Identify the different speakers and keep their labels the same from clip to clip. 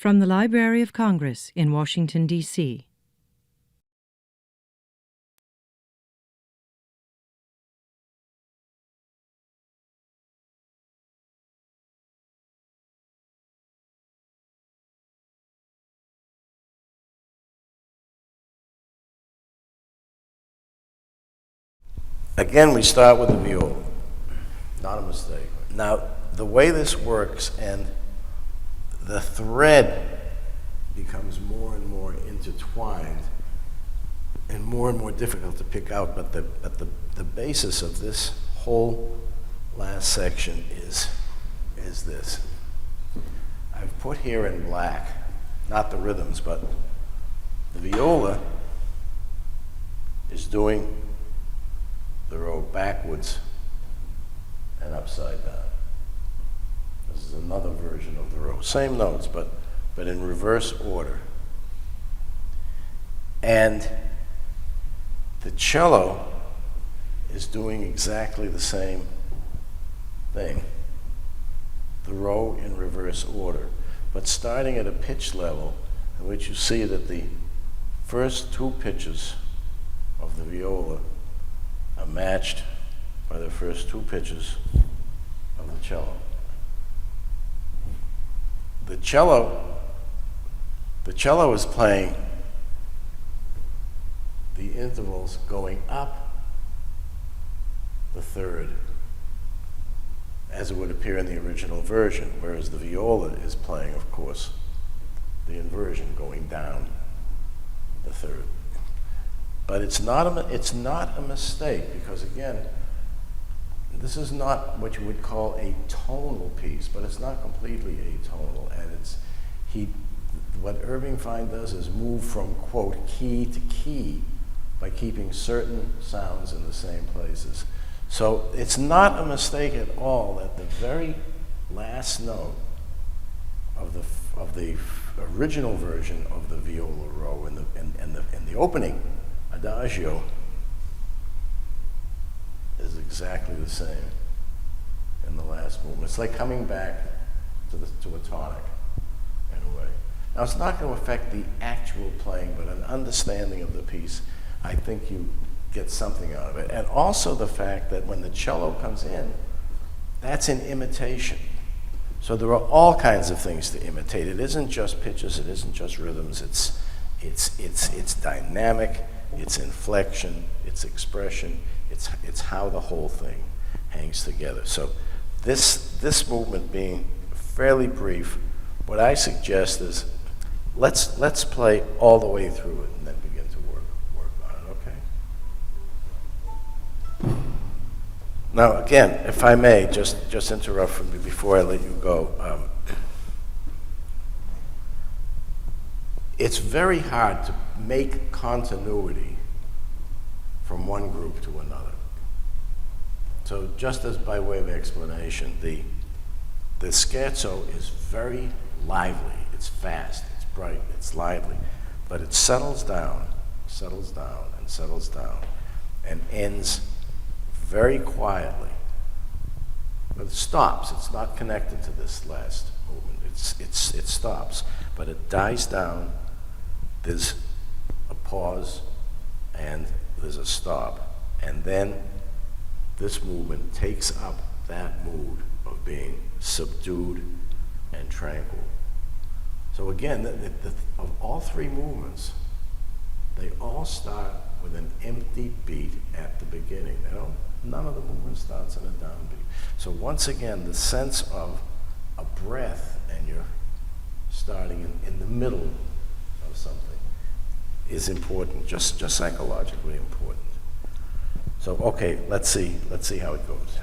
Speaker 1: From the Library of Congress in Washington, D.C.
Speaker 2: Again, we start with the viola. Not a mistake. Now, the way this works, and the thread becomes more and more intertwined and more difficult to pick out, but the basis of this whole last section is this. I've put here in black, not the rhythms, but the viola is doing the row backwards and upside down. This is another version of the row. Same notes, but in reverse order. And the cello is doing exactly the same thing. The row in reverse order, but starting at a pitch level in which you see that the first two pitches of the viola are matched by the first two pitches of the cello. The cello is playing the intervals going up the third, as it would appear in the original version, whereas the viola is playing, of course, the inversion going down the third. But it's not a mistake, because again, this is not what you would call a tonal piece, but it's not completely atonal, and what Irving Fine does is move from, quote, key to key by keeping certain sounds in the same places. So it's not a mistake at all that the very last note of the original version of the viola row in the opening adagio is exactly the same in the last movement. It's like coming back to a tonic in a way. Now, it's not going to affect the actual playing, but an understanding of the piece, I think you get something out of it. And also the fact that when the cello comes in, that's an imitation. So there are all kinds of things to imitate. It isn't just pitches, it isn't just rhythms, it's dynamic, it's inflection, it's expression, it's how the whole thing hangs together. So this movement being fairly brief, what I suggest is let's play all the way through it and then begin to work on it, okay? Now again, if I may, just interrupt for me before I let you go. It's very hard to make continuity from one group to another. So just as by way of explanation, the scherzo is very lively, it's fast, it's bright, it's lively, but it settles down, and ends very quietly. But it stops, it's not connected to this last movement, it stops, but it dies down, there's a pause, and there's a stop, and then this movement takes up that mood of being subdued and tranquil. So again, of all three movements, they all start with an empty beat at the beginning. None of the movement starts in a downbeat. So once again, the sense of a breath, and you're starting in the middle of something, is important, just psychologically important. So okay, let's see how it goes.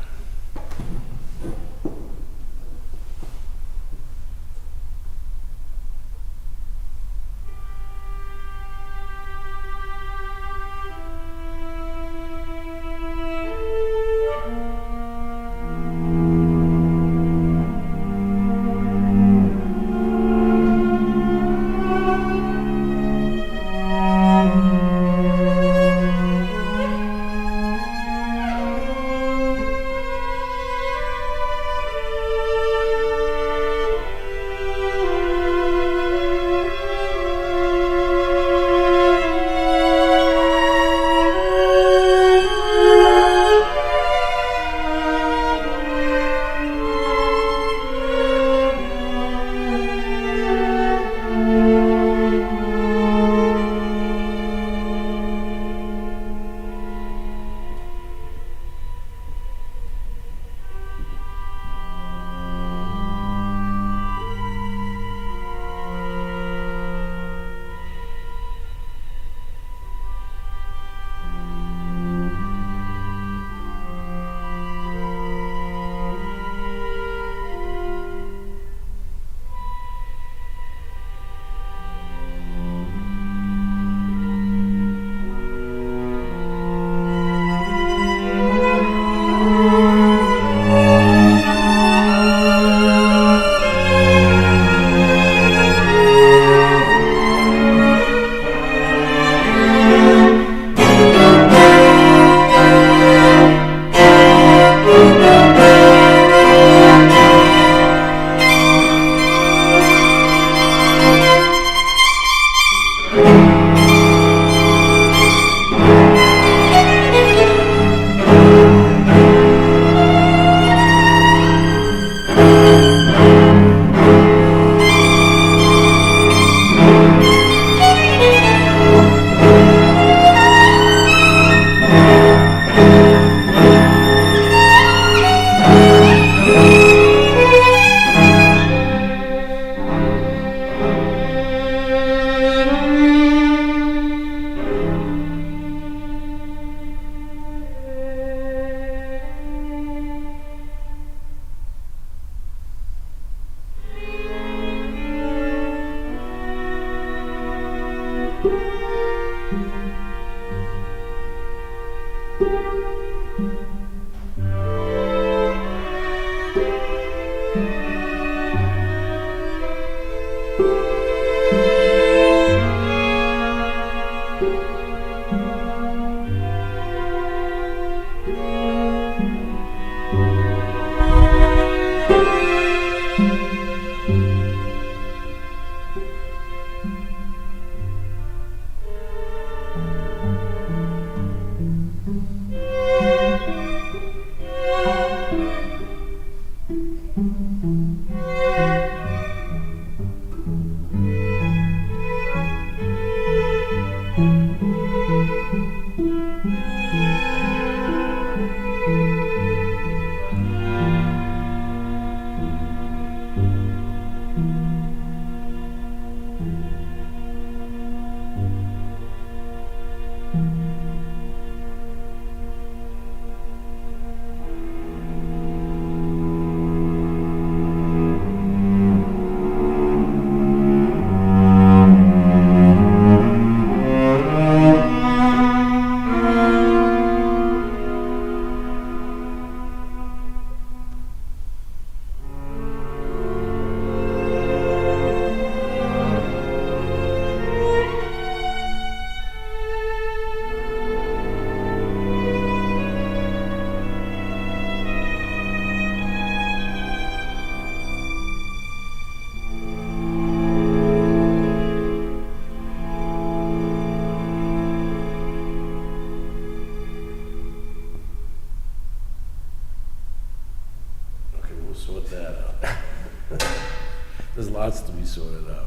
Speaker 2: lots to be sorted out.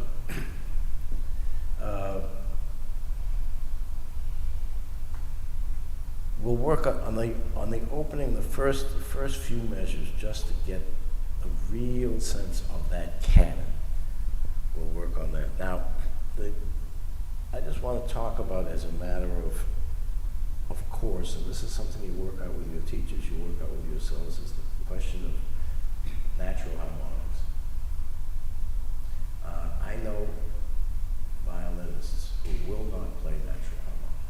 Speaker 2: We'll work on the opening, the first few measures, just to get a real sense of that canon. We'll work on that. Now, I just want to talk about, as a matter of course, and this is something you work out with your teachers, you work out with yourselves, is the question of natural harmonics. I know violinists who will not play natural harmonics.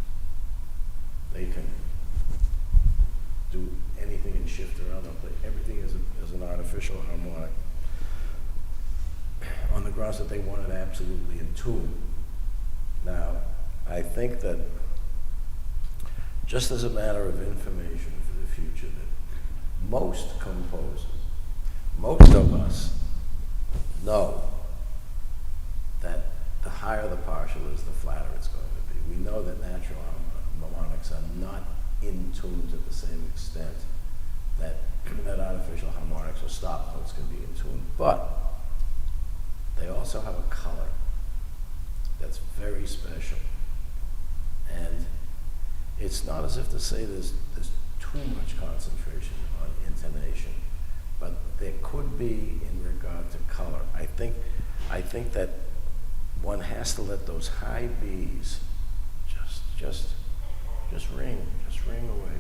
Speaker 2: They can do anything and shift around. They'll play everything as an artificial harmonic on the grounds that they want it absolutely in tune. Now, I think that just as a matter of information for the future, that most composers, most of us know that the higher the partial is, the flatter it's going to be. We know that natural harmonics are not in tune to the same extent that artificial harmonics or stop notes can be in tune, but they also have a color that's very special. And it's not as if to say there's too much concentration on intonation, but there could be in regard to color. I think that one has to let those high B's just ring away,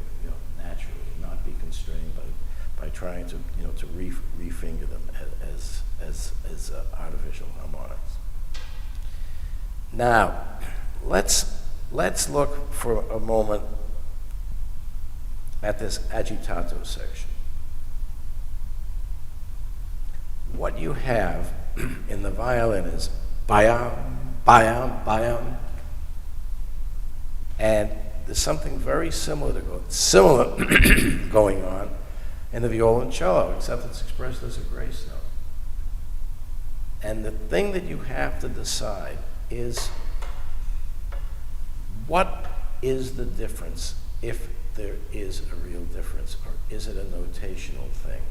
Speaker 2: naturally, not be constrained by trying to refinger them as artificial harmonics. Now, let's look for a moment at this agitato section. What you have in the violin is bayam, bayam, bayam, and there's something very similar going on in the viola and cello, except it's expressed as a grace note. And the thing that you have to decide is, what is the difference, if there is a real difference, or is it a notational thing?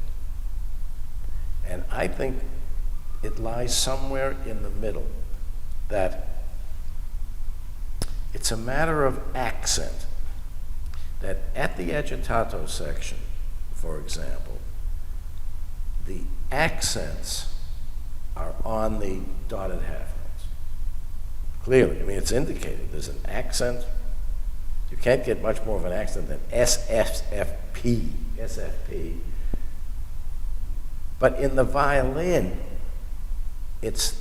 Speaker 2: And I think it lies somewhere in the middle, that it's a matter of accent, that at the agitato section, for example, the accents are on the dotted half notes. Clearly, I mean, it's indicated. There's an accent. You can't get much more of an accent than SFP. But in the violin, it's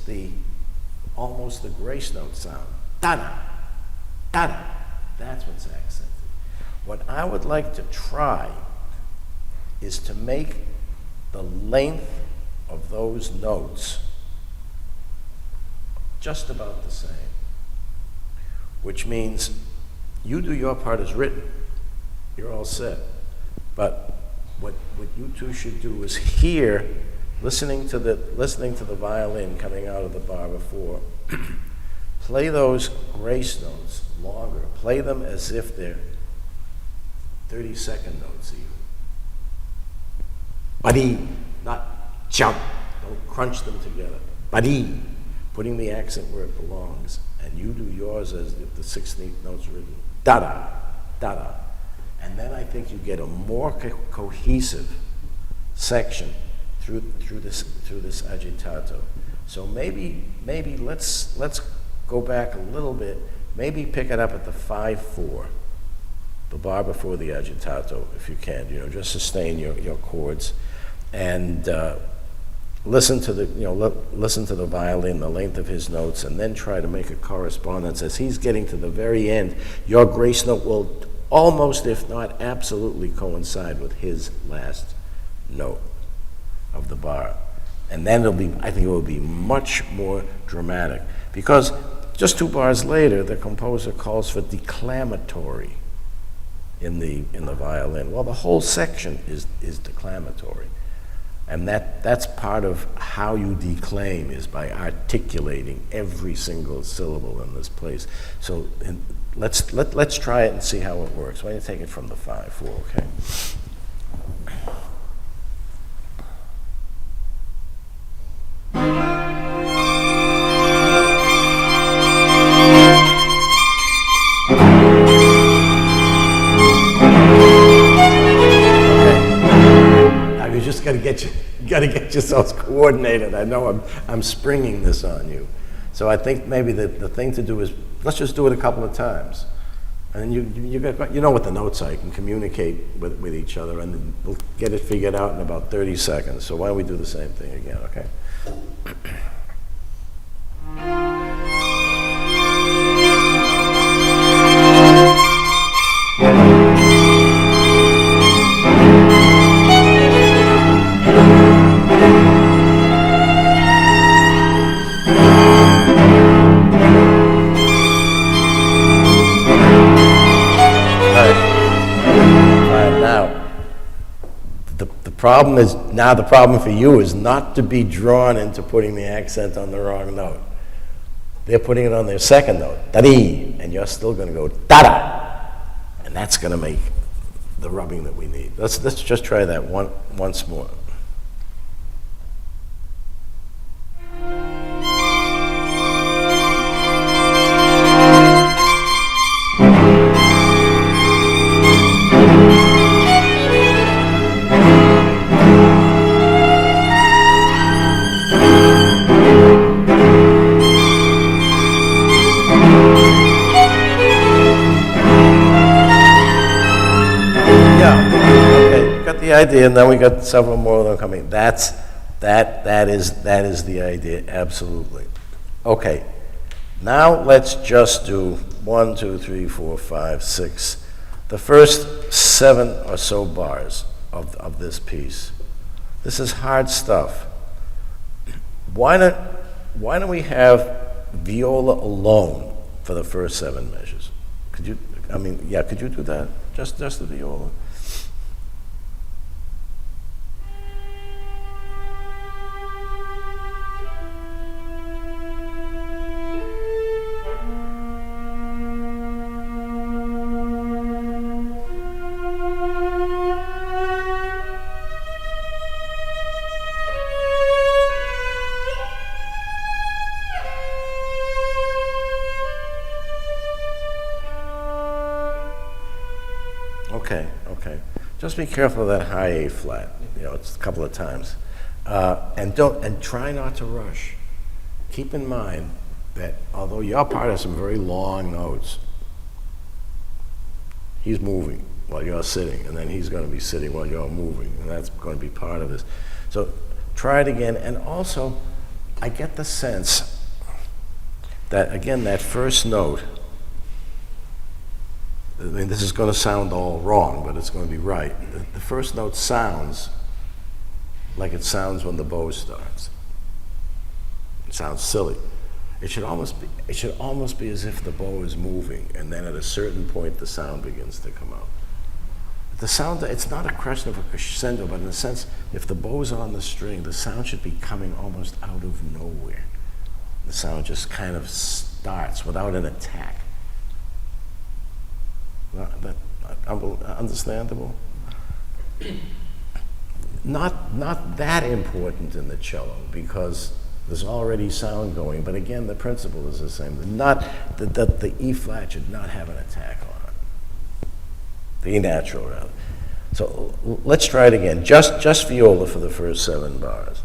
Speaker 2: almost the grace note sound. Da-da, da-da. That's what's accented. What I would like to try is to make the length of those notes just about the same, which means you do your part as written. You're all set. But what you two should do is hear, listening to the violin coming out of the bar before, play those grace notes longer. Play them as if they're 30-second notes even. Buddy, not jump. Don't crunch them together. Buddy, putting the accent where it belongs. And you do yours as if the 16th note's written. Da-da, da-da. And then I think you get a more cohesive section through this agitato. So maybe let's go back a little bit. Maybe pick it up at the 5/4, the bar before the agitato, if you can. Just sustain your chords, and listen to the violin, the length of his notes, and then try to make a correspondence. As he's getting to the very end, your grace note will almost, if not absolutely, coincide with his last note of the bar. And then I think it will be much more dramatic, because just 2 bars later, the composer calls for declamatory in the violin. Well, the whole section is declamatory. And that's part of how you declaim, is by articulating every single syllable in this place. So let's try it and see how it works. Why don't you take it from the 5/4, okay? got to get yourselves coordinated. I know I'm springing this on you. So I think maybe the thing to do is, let's just do it a couple of times. And you know what the notes are. You can communicate with each other, and then we'll get it figured out in about 30 seconds. So why don't we do the same thing again, okay? The problem for you is not to be drawn into putting the accent on the wrong note. They're putting it on their second note, da-dee, and you're still going to go da-da, and that's going to make the rubbing that we need. Let's just try that once more. The idea, and then we got several more of them coming. That is the idea, absolutely. Okay, now let's just do 1, 2, 3, 4, 5, 6, the first 7 or so bars of this piece. This is hard stuff. Why don't we have viola alone for the first 7 measures? Could you do that? Just the viola. Okay. Just be careful of that high A flat. It's a couple of times, and try not to rush. Keep in mind that although you're part of some very long notes, he's moving while you're sitting, and then he's going to be sitting while you're moving, and that's going to be part of this. So try it again, and also, I get the sense that again that first note. I mean, this is going to sound all wrong, but it's going to be right. The first note sounds like it sounds when the bow starts. It sounds silly. It should almost be as if the bow is moving, and then at a certain point the sound begins to come out. The sound, it's not a question of a crescendo, but in a sense, if the bow's on the string, the sound should be coming almost out of nowhere. The sound just kind of starts without an attack. That understandable? Not that important in the cello because there's already sound going, but again, the principle is the same. Not that the E flat should not have an attack on it. The E natural, rather. So let's try it again. Just viola for the first 7 bars.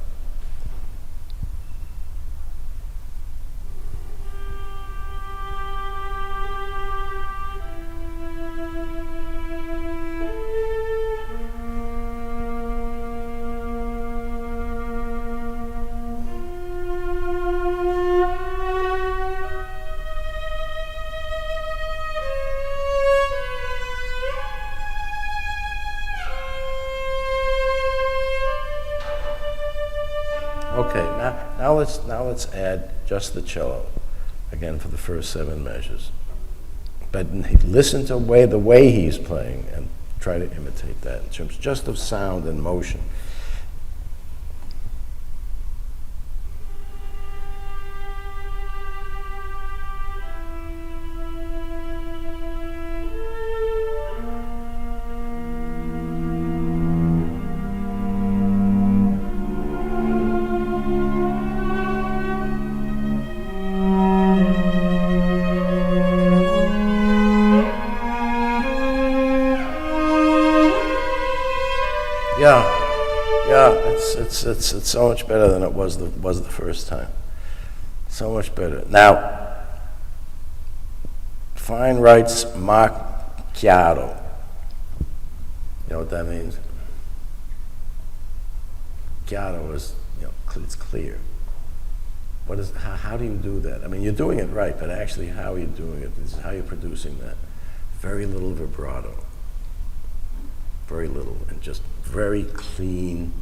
Speaker 2: Now let's add just the cello, again for the first 7 measures. But listen to the way he's playing and try to imitate that in terms just of sound and motion. Yeah. it's so much better than it was the first time. So much better. Now, Fine writes macchiato. You know what that means? Chiaro is, it's clear. How do you do that? I mean, you're doing it right, but actually how are you doing it? This is how you're producing that. Very little vibrato. Very little, and just very clean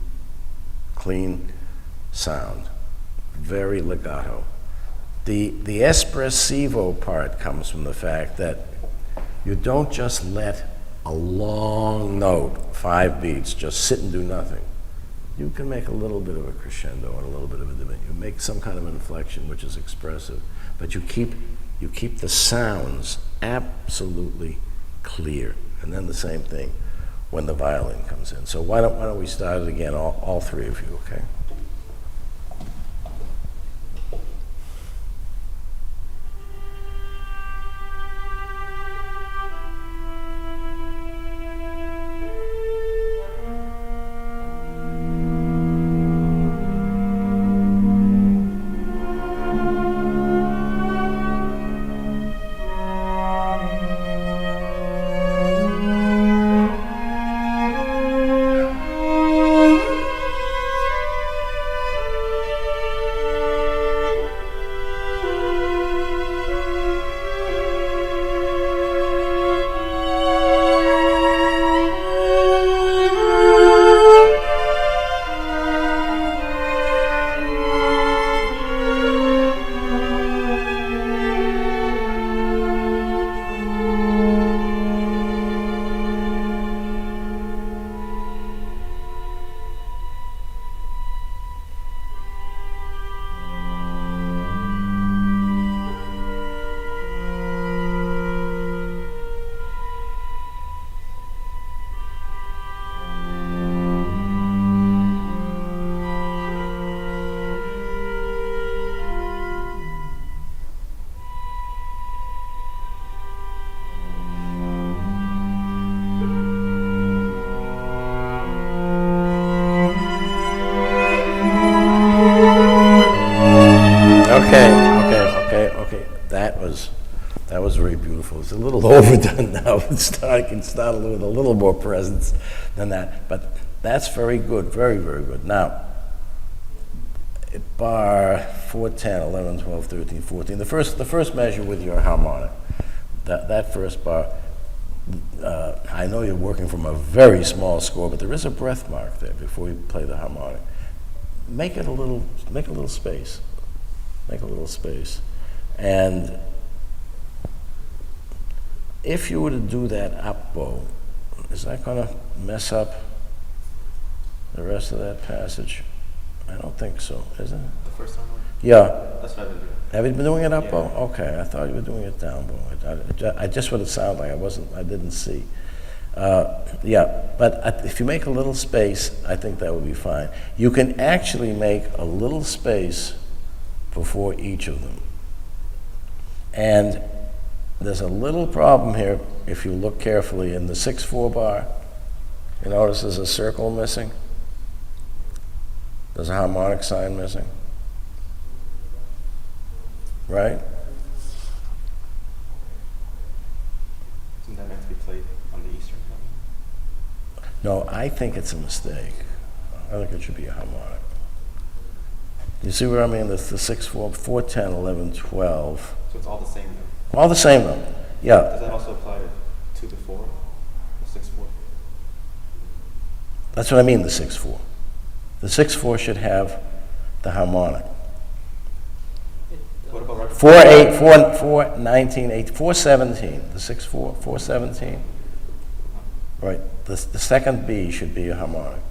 Speaker 2: sound. Very legato. The espressivo part comes from the fact that you don't just let a long note, 5 beats, just sit and do nothing. You can make a little bit of a crescendo and a little bit of a diminuendo. You make some kind of an inflection which is expressive, but you keep the sounds absolutely clear. And then the same thing when the violin comes in. So why don't we start it again, all three of you, okay? Okay. That was very beautiful. It's a little overdone now. I can start with a little more presence than that. But that's very good, very, very good. Now, bar 410, 11, 12, 13, 14. The first measure with your harmonic, that first bar, I know you're working from a very small score, but there is a breath mark there before you play the harmonic. Make a little space. Make a little space. And if you were to do that up bow, is that going to mess up the rest of that passage? I don't think so, is it?
Speaker 3: The first time?
Speaker 2: Yeah.
Speaker 3: That's what I've been doing.
Speaker 2: Have you been doing it up bow?
Speaker 3: Yeah.
Speaker 2: Okay, I thought you were doing it down bow. I just what it sounded like. I didn't see. Yeah, but if you make a little space, I think that would be fine. You can actually make a little space before each of them. And there's a little problem here if you look carefully in the 6/4 bar. You notice there's a circle missing. There's a harmonic sign missing. Right?
Speaker 3: Isn't that meant to be played on the Eastern Front?
Speaker 2: No, I think it's a mistake. I think it should be a harmonic. You see what I mean? The 6/4, 410, 11, 12.
Speaker 3: So it's all the same though?
Speaker 2: All the same though. Yeah.
Speaker 3: Does that also apply to the 4, the 6/4?
Speaker 2: That's what I mean, the 6/4. The 6/4 should have the harmonic.
Speaker 3: What about right
Speaker 2: 4/8, 4, 19, 8, 417. The 6/4, 417. Right. The second B should be a harmonic.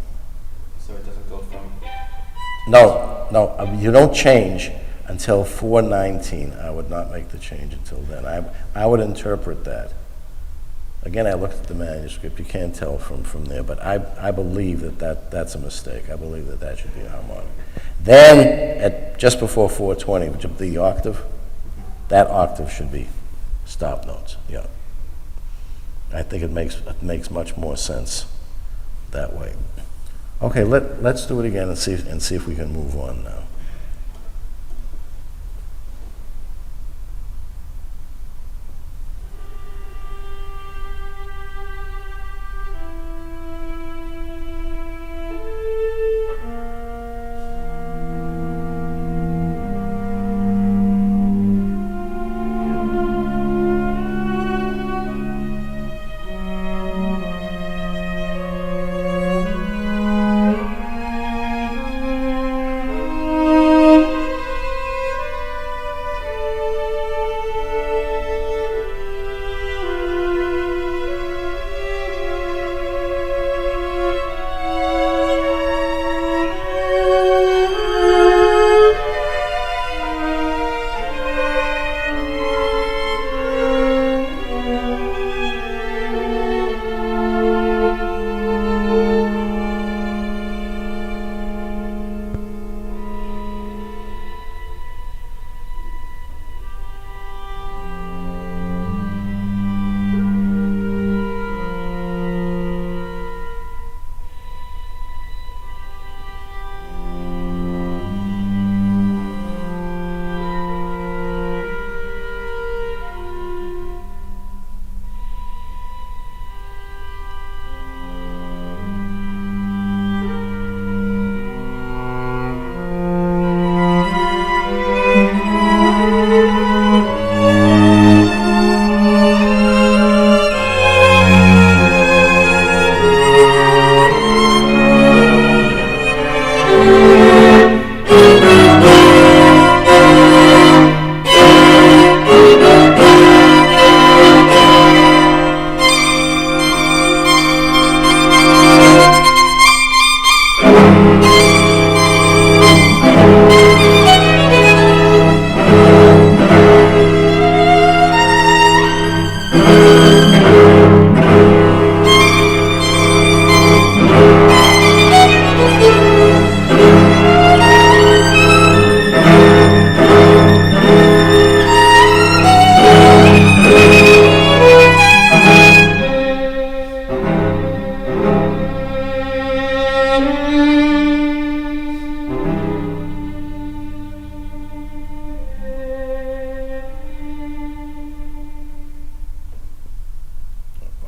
Speaker 3: So it doesn't go from...
Speaker 2: No, you don't change until 419. I would not make the change until then. I would interpret that. Again, I looked at the manuscript. You can't tell from there, but I believe that's a mistake. I believe that should be a harmonic. Then, at just before 420, which is the octave, that octave should be stop notes. Yeah. I think it makes much more sense that way. Okay, let's do it again and see if we can move on now.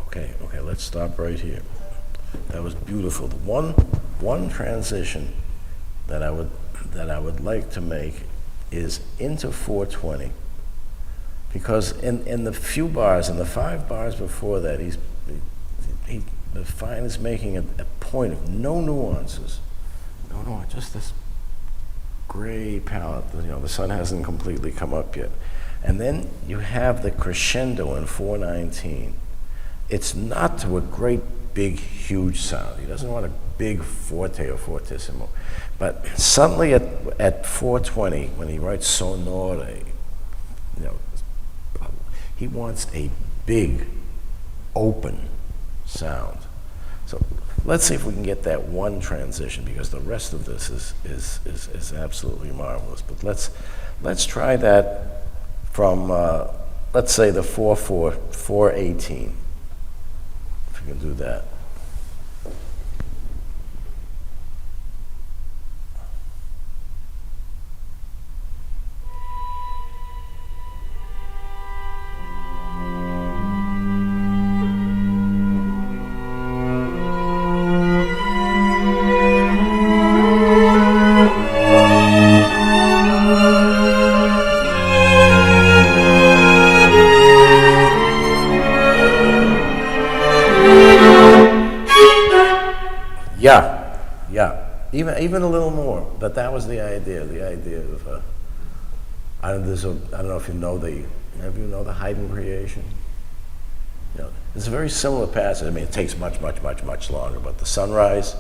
Speaker 2: Okay, let's stop right here. That was beautiful. The one transition that I would like to make is into 420, because in the few bars, in the 5 bars before that, the Fine is making a point of no nuances, just this gray palette. The sun hasn't completely come up yet, and then you have the crescendo in 419. It's not to a great, big, huge sound. He doesn't want a big forte or fortissimo. But suddenly at 420, when he writes sonore, he wants a big, open sound. So let's see if we can get that one transition, because the rest of this is absolutely marvelous. But let's try that from, let's say, the 418. We can do that. Yeah, even a little more. But that was the idea. The idea of I don't know if you know the Haydn creation. It's a very similar passage. I mean, it takes much longer. But the sunrise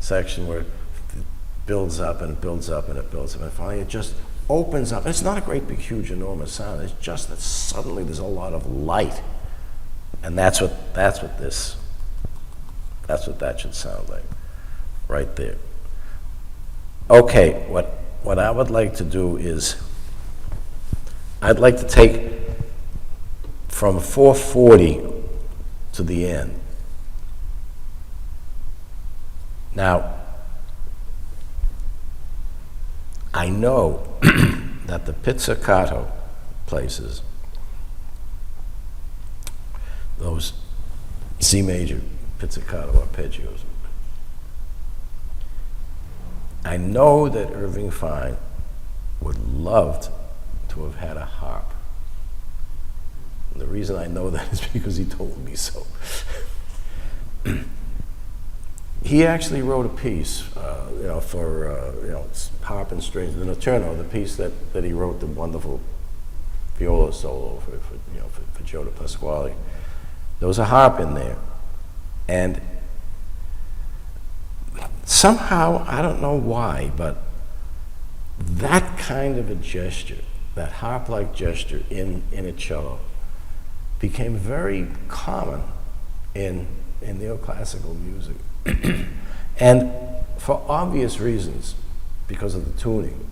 Speaker 2: section, where it builds up and it builds up and it builds up, and finally it just opens up. It's not a great, big, huge, enormous sound. It's just that suddenly there's a lot of light, and that's what that should sound like, right there. Okay, what I would like to do is, I'd like to take from 440 to the end. Now, I know that the pizzicato places, those C major pizzicato arpeggios, I know that Irving Fine would loved to have had a harp. And the reason I know that is because he told me so. He actually wrote a piece, for harp and strings, the Notturno, the piece that he wrote, the wonderful viola solo for Joe de Pasquale. There was a harp in there, and somehow, I don't know why, but that kind of a gesture, that harp-like gesture in a cello, became very common in neoclassical music. And for obvious reasons, because of the tuning,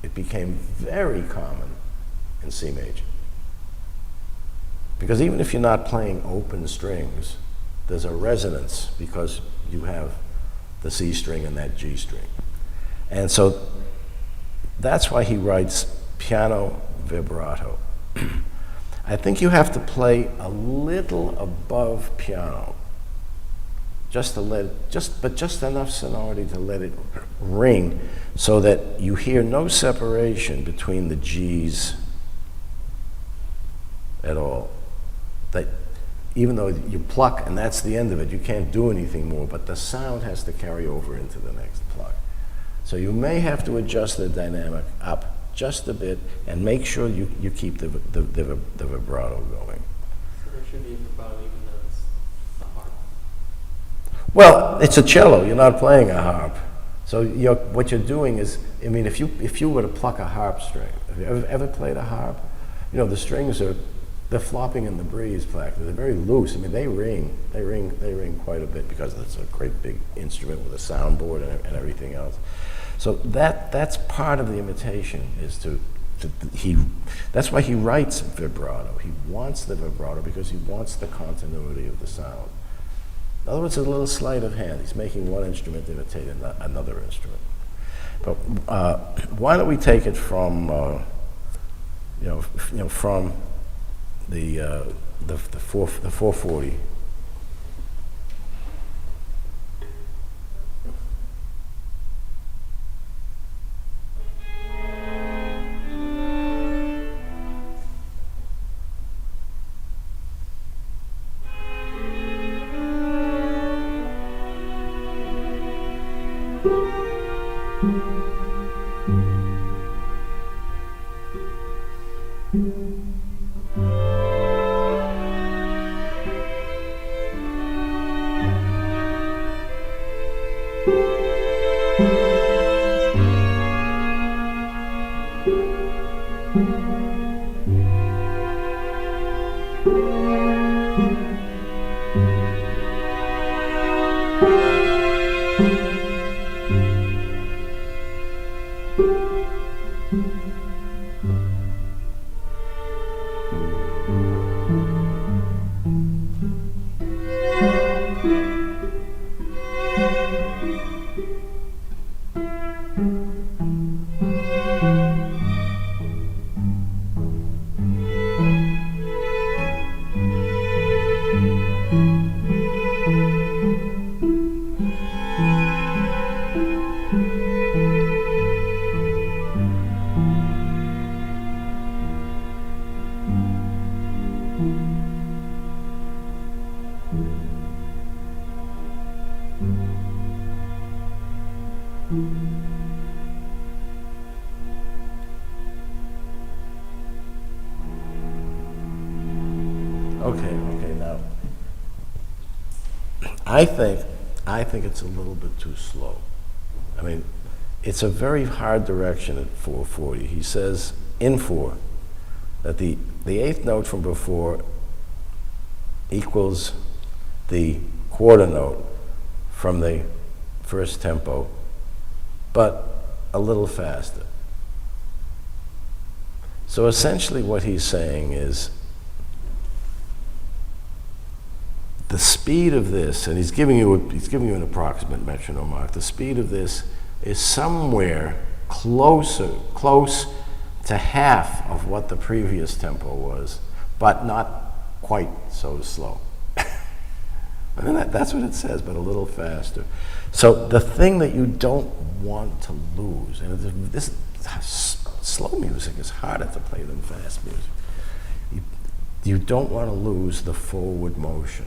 Speaker 2: it became very common in C major. Because even if you're not playing open strings, there's a resonance because you have the C string and that G string. And so that's why he writes piano vibrato. I think you have to play a little above piano, just enough sonority to let it ring so that you hear no separation between the G's at all. That even though you pluck and that's the end of it, you can't do anything more, but the sound has to carry over into the next pluck. So you may have to adjust the dynamic up just a bit and make sure you keep the vibrato going.
Speaker 3: So there should be a vibrato even though it's a harp.
Speaker 2: Well, it's a cello. You're not playing a harp. So what you're doing is, I mean, if you were to pluck a harp string, have you ever played a harp? You know, the strings they're flopping in the breeze practically. They're very loose. I mean, they ring quite a bit because it's a great big instrument with a soundboard and everything else. So that's part of the imitation is that's why he writes vibrato. He wants the vibrato because he wants the continuity of the sound. In other words, a little sleight of hand. He's making one instrument imitate another instrument. But why don't we take it from from the 440. Okay, now, I think it's a little bit too slow. I mean, it's a very hard direction at 440. He says in 4 that the eighth note from before equals the quarter note from the first tempo, but a little faster. So essentially what he's saying is the speed of this, and he's giving you an approximate metronome mark, the speed of this is somewhere close to half of what the previous tempo was, but not quite so slow. And that's what it says, but a little faster. So the thing that you don't want to lose, and this slow music is harder to play than fast music. You don't want to lose the forward motion.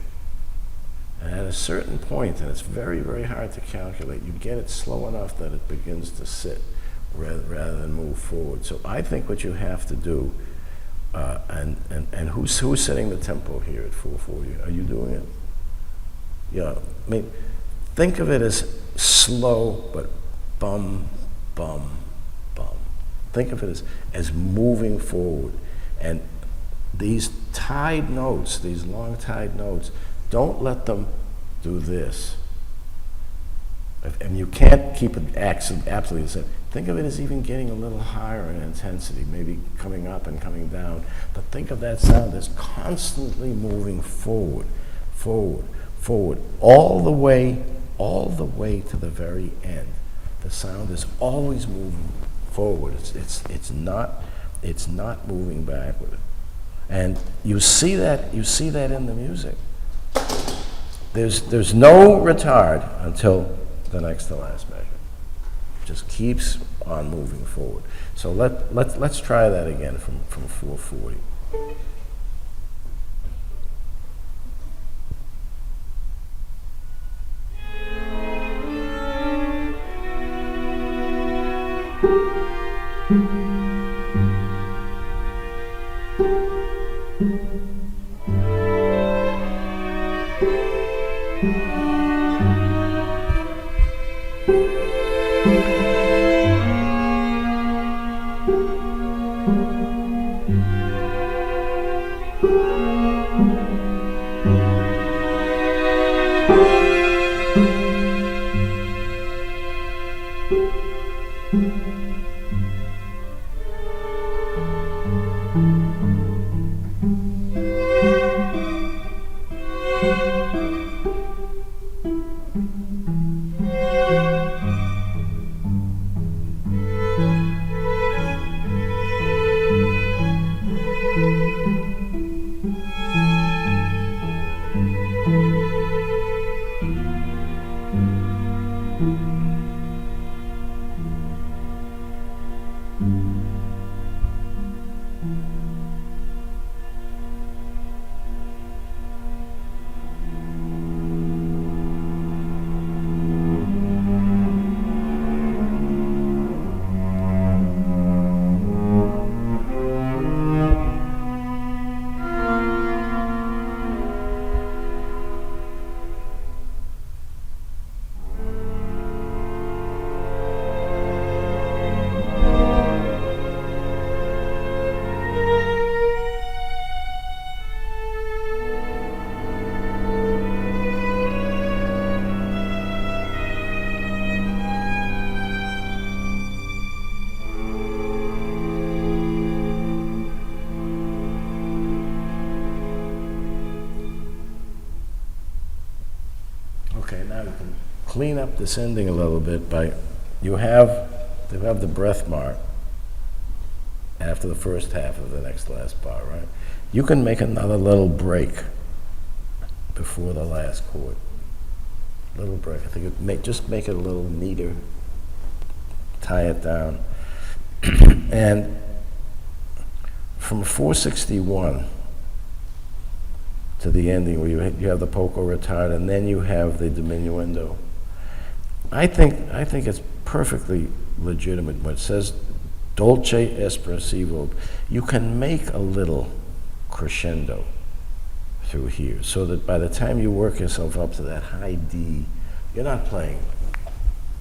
Speaker 2: And at a certain point, and it's very, very hard to calculate, you get it slow enough that it begins to sit rather than move forward. So I think what you have to do, and who's setting the tempo here at 440? Are you doing it? Yeah, I mean, think of it as slow, but bum, bum, bum. Think of it as moving forward. And these tied notes, these long tied notes, don't let them do this. And you can't keep it absolutely the same. Think of it as even getting a little higher in intensity, maybe coming up and coming down. But think of that sound as constantly moving forward, forward, forward, all the way to the very end. The sound is always moving forward. It's not moving backward. And you see that in the music. There's no retard until the next to last measure. Just keeps on moving forward. So let's try that again from 440. Okay, now you can clean up this ending a little bit by, you have the breath mark after the first half of the next last bar, right? You can make another little break before the last chord. Little break. I think just make it a little neater, tie it down. And from 461 to the ending where you have the poco retard and then you have the diminuendo. I think it's perfectly legitimate when it says dolce espressivo. You can make a little crescendo through here so that by the time you work yourself up to that high D, you're not playing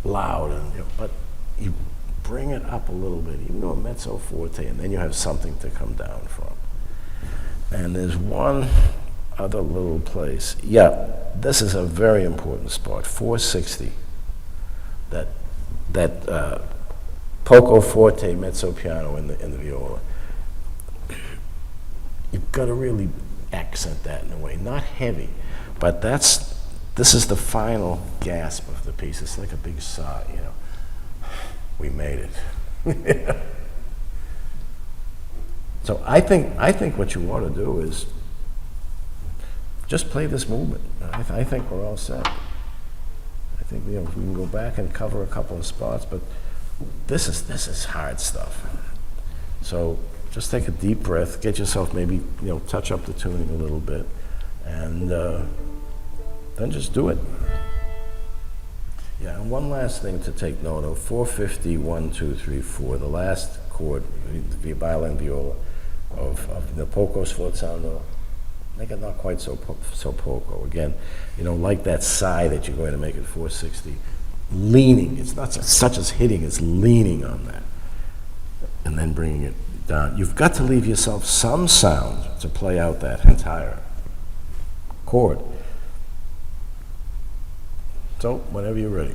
Speaker 2: loud, but you bring it up a little bit, even though a mezzo forte, and then you have something to come down from. And there's one other little place. Yeah, this is a very important spot, 460. That poco forte mezzo piano in the viola. You've got to really accent that in a way, not heavy, but this is the final gasp of the piece. It's like a big sigh, we made it. So I think what you ought to do is just play this movement. I think we're all set. I think we can go back and cover a couple of spots, but this is hard stuff. So just take a deep breath, get yourself maybe touch up the tuning a little bit, and then just do it. Yeah, and one last thing to take note of: 450, 1, 2, 3, 4. The last chord, the violin, viola, of the poco sforzando. Make it not quite so poco. Again, like that sigh that you're going to make at 460. Leaning. It's not such as hitting. It's leaning on that, and then bringing it down. You've got to leave yourself some sound to play out that entire chord. So, whenever you're ready.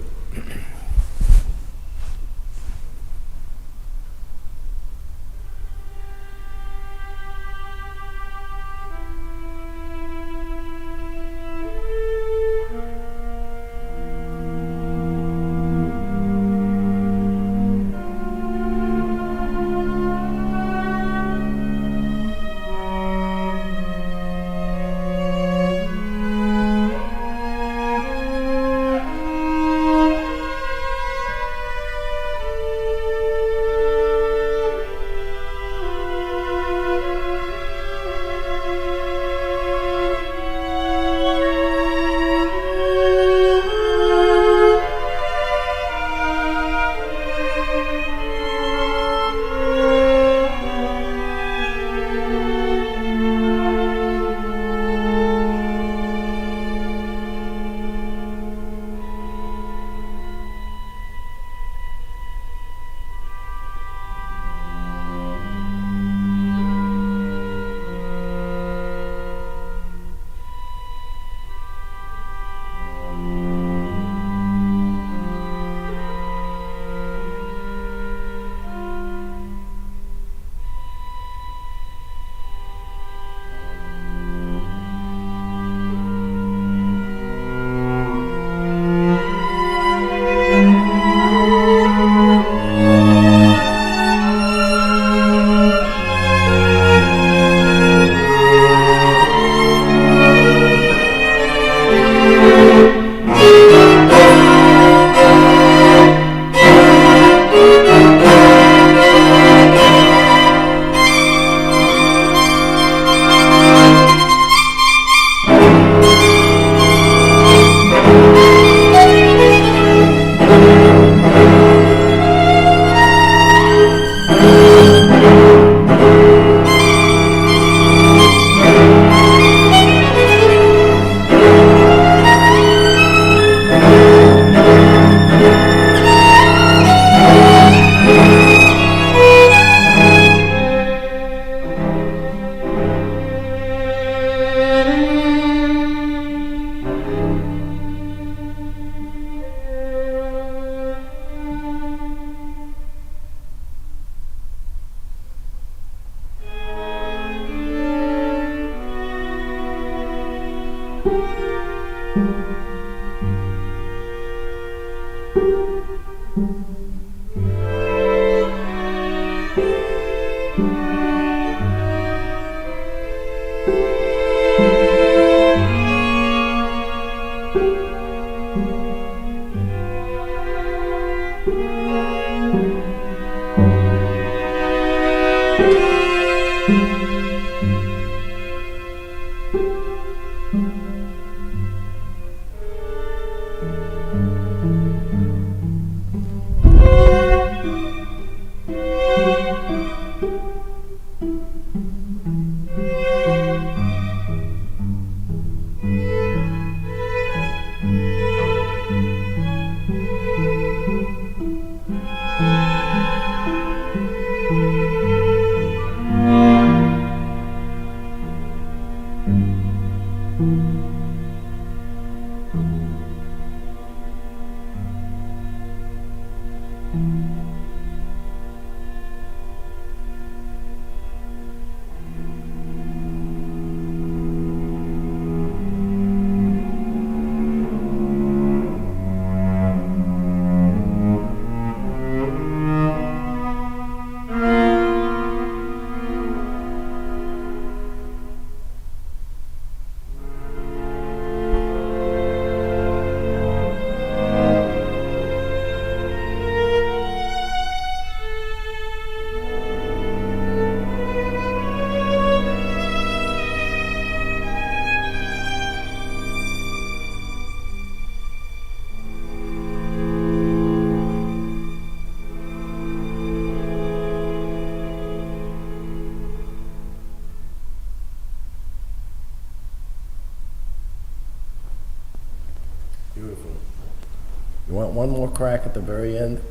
Speaker 2: You want one more crack at the very end?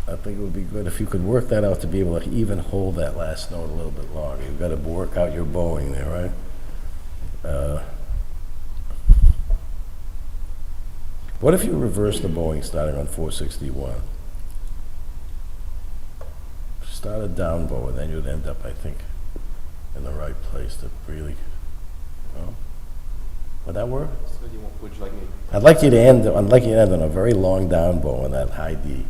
Speaker 2: I think it would be good if you could work that out to be able to even hold that last note a little bit longer. You've got to work out your bowing there, right? What if you reverse the bowing starting on 461? Start a down bow, and then you'd end up, I think, in the right place to really. Well, would that work?
Speaker 3: So would you like me?
Speaker 2: I'd like you to end on a very long down bow on that high D.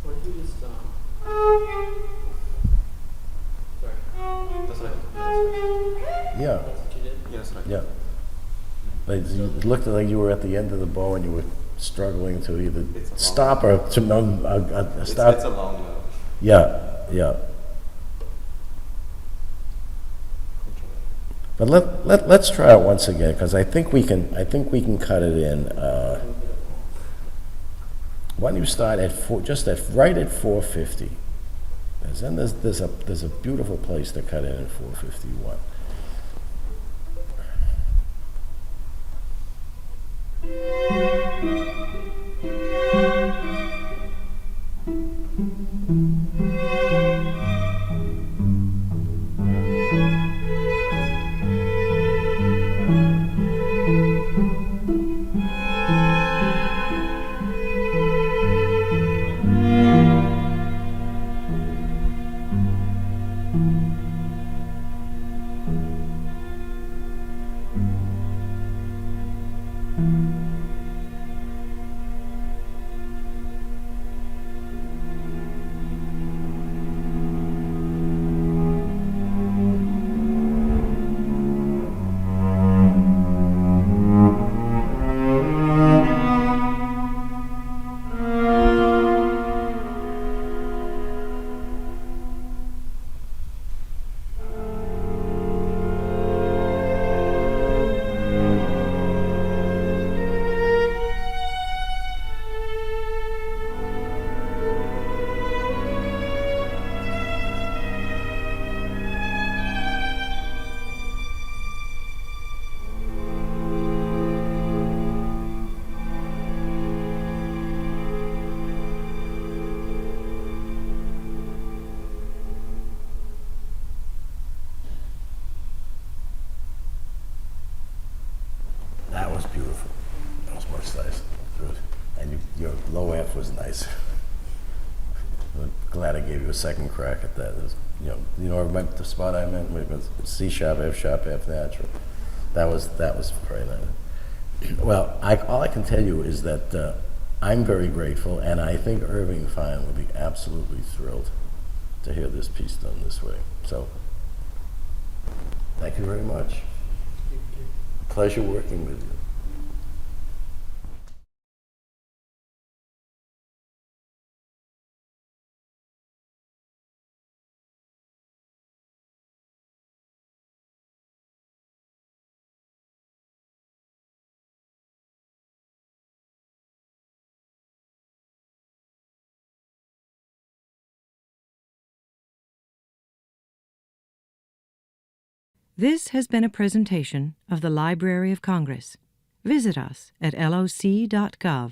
Speaker 4: What if you just, sorry.
Speaker 3: That's what I
Speaker 2: Yeah,
Speaker 4: That's what you did?
Speaker 3: Yes, right.
Speaker 2: yeah. Like, it looked like you were at the end of the bow and you were struggling to either
Speaker 3: It's a long
Speaker 2: stop or to stop.
Speaker 3: It's a long note.
Speaker 2: Yeah, yeah. But let's try it once again, because I think we can cut it in. Why don't you start at right at 450? And then there's a beautiful place to cut in at 451. That was beautiful. That was much nicer. Good. And your low F was nice. I'm glad I gave you a second crack at that. It was, the spot I meant was C sharp, F natural. That was very nice. Well, all I can tell you is that I'm very grateful, and I think Irving Fine will be absolutely thrilled to hear this piece done this way. So, thank you very much. Pleasure working with you.
Speaker 1: This has been a presentation of the Library of Congress. Visit us at loc.gov.